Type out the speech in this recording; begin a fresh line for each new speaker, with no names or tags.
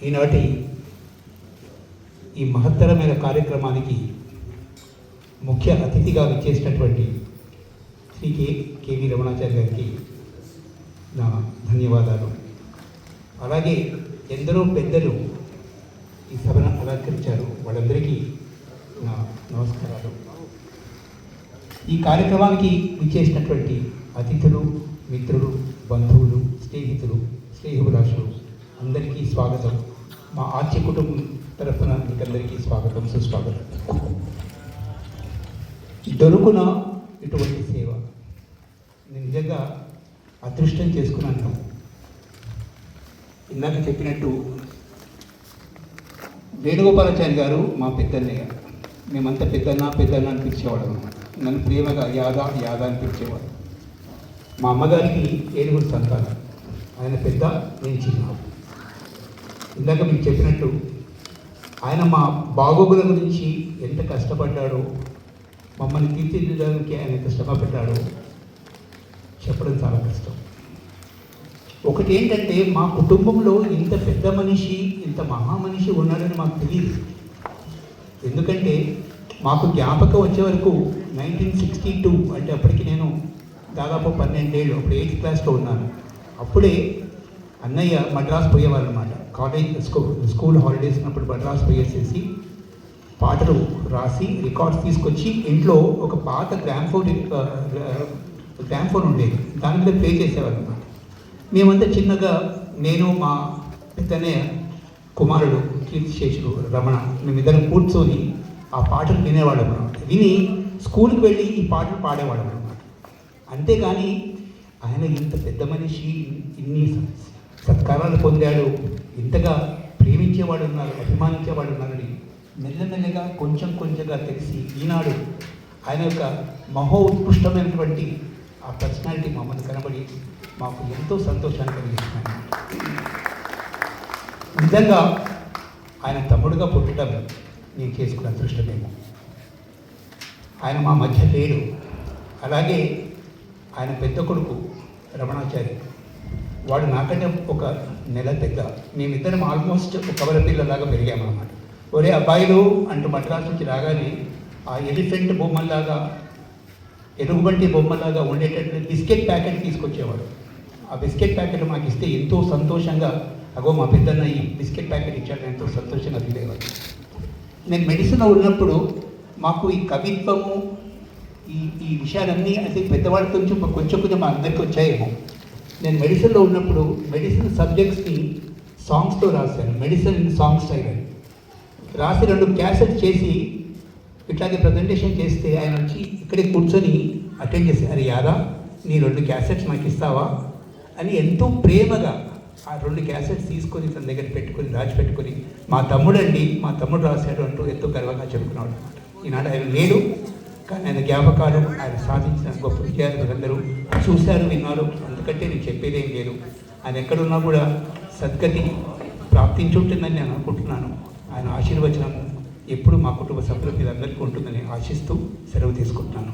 ఈనాటి ఈ మహత్తరమైన కార్యక్రమానికి ముఖ్య అతిథిగా విచ్చేసినటువంటి శ్రీ కేవి రమణాచారి గారికి నా ధన్యవాదాలు. అలాగే ఎందరో పెద్దలు ఈ సభను అలంకరించారు, వాళ్ళందరికీ నా నమస్కారాలు. ఈ కార్యక్రమానికి విచ్చేసినటువంటి అతిథులు, మిత్రులు, బంధువులు, స్నేహితురాశులు అందరికీ స్వాగతం. మా ఆర్చి కుటుంబం తరఫున మీకందరికీ స్వాగతం, సుస్వాగతం. దొరుకున ఇటువంటి సేవ నేను నిజంగా అదృష్టం చేసుకున్నాను. ఇందాక చెప్పినట్టు వేణుగోపాలాచారి గారు మా పెద్దన్నయ్య. మేమంతా పెద్దన్న అని పిలిచేవాడు అనమాట. నన్ను ప్రేమగా యాదా అని పిలిచేవాడు. మా అమ్మగారికి 7 సంతానం. ఆయన పెద్ద, నేను చిన్న. ఇందాక మీకు చెప్పినట్టు ఆయన మా బాగోగుల గురించి ఎంత కష్టపడ్డాడో, మమ్మల్ని తీర్చిదిద్దడానికి ఆయన ఎంత శ్రమ పెట్టాడో చెప్పడం చాలా కష్టం. ఒకటి ఏంటంటే, మా కుటుంబంలో ఇంత పెద్ద మనిషి, ఇంత మహామనిషి ఉన్నాడని మాకు తెలియదు. ఎందుకంటే మాకు జ్ఞాపకం వచ్చే వరకు 1962 అంటే అప్పటికి నేను దాదాపు 12 ఏళ్ళు, అప్పుడు 8th క్లాస్లో ఉన్నాను. అప్పుడే అన్నయ్య మద్రాసు పోయేవారు అనమాట. స్కూల్ హాలిడేస్ ఉన్నప్పుడు మద్రాసు పోయేసేసి పాటలు రాసి రికార్డ్స్ తీసుకొచ్చి ఇంట్లో ఒక పాత గ్రామ్ఫోన్ ఉండేది, దాని మీద ప్లే చేసేవారు అనమాట. మేమంతా చిన్నగా, నేను మా పెద్దనే కుమారుడు కీర్తిశేషుడు రమణ, మేమిద్దరం కూర్చొని ఆ పాటలు వినేవాళ్ళం అనమాట. విని స్కూల్కి వెళ్ళి ఈ పాటలు పాడేవాళ్ళం అనమాట. అంతేగాని ఆయన ఇంత పెద్ద మనిషి, ఇన్ని సత్కారాలు పొందాడు, ఇంతగా ప్రేమించేవాడు ఉన్నారు, అభిమానించేవాడు ఉన్నారని మెల్లమెల్లగా కొంచెంగా తెలిసి ఈనాడు ఆయన యొక్క మహోత్కృష్టమైనటువంటి ఆ పర్సనాలిటీ మమ్మల్ని కనబడి మాకు ఎంతో సంతోషాన్ని కలిగిస్తున్నాయి. నిజంగా ఆయన తమ్ముడుగా పుట్టడం నేను చేసుకున్న అదృష్టమేమో. ఆయన మా మధ్య లేడు. అలాగే ఆయన పెద్ద కొడుకు రమణాచారి, వాడు నాకంటే ఒక నెల పెద్ద. మేమిద్దరం ఆల్మోస్ట్ ఒక కవల పిల్లలాగా పెరిగామన్నమాట. ఒరే అబ్బాయిలు అంటూ మద్రాసు నుంచి రాగానే ఆ ఎలిఫెంట్ బొమ్మల్లాగా, ఎలుగుబంటి బొమ్మలాగా ఉండేటట్టు బిస్కెట్ ప్యాకెట్ తీసుకొచ్చేవాడు. ఆ బిస్కెట్ ప్యాకెట్ మాకు ఇస్తే ఎంతో సంతోషంగా, అగో మా పెద్దన్న ఈ బిస్కెట్ ప్యాకెట్ ఇచ్చాడు, ఎంతో సంతోషంగా ఫీల్ అయ్యేవాడు. నేను మెడిసిన్లో ఉన్నప్పుడు మాకు ఈ కవిత్వము, ఈ విషయాలన్నీ అంటే పెద్దవాళ్ళ కొంచెం మా అందరికీ వచ్చాయేమో. నేను మెడిసిన్లో ఉన్నప్పుడు మెడిసిన్ సబ్జెక్ట్స్ని సాంగ్స్తో రాశాను. మెడిసిన్ ఇన్ సాంగ్ స్టైల్ అని రాసి 2 క్యాసెట్ చేసి ఇట్లాగే ప్రజెంటేషన్ చేస్తే ఆయన వచ్చి ఇక్కడే కూర్చొని అటెండ్ చేసి, అరే యాదా నీ 2 క్యాసెట్స్ నాకు ఇస్తావా అని ఎంతో ప్రేమగా ఆ 2 క్యాసెట్స్ తీసుకొని తన దగ్గర పెట్టుకొని దాచిపెట్టుకొని, మా తమ్ముడు రాశాడు అంటూ ఎంతో గర్వంగా చెప్పుకున్నాడు అనమాట. ఈనాడు ఆయన లేడు, కానీ ఆయన జ్ఞాపకాలు, ఆయన సాధించిన గొప్ప విద్యార్థులందరూ చూశారు, విన్నారు. అందుకంటే నేను చెప్పేదేం లేదు. ఆయన ఎక్కడున్నా కూడా సద్గతి ప్రాప్తించుంటుందని నేను అనుకుంటున్నాను. ఆయన ఆశీర్వచనం ఎప్పుడు మా కుటుంబ సభ్యుల మీద అందరికీ ఉంటుందని ఆశిస్తూ సెలవు తీసుకుంటున్నాను.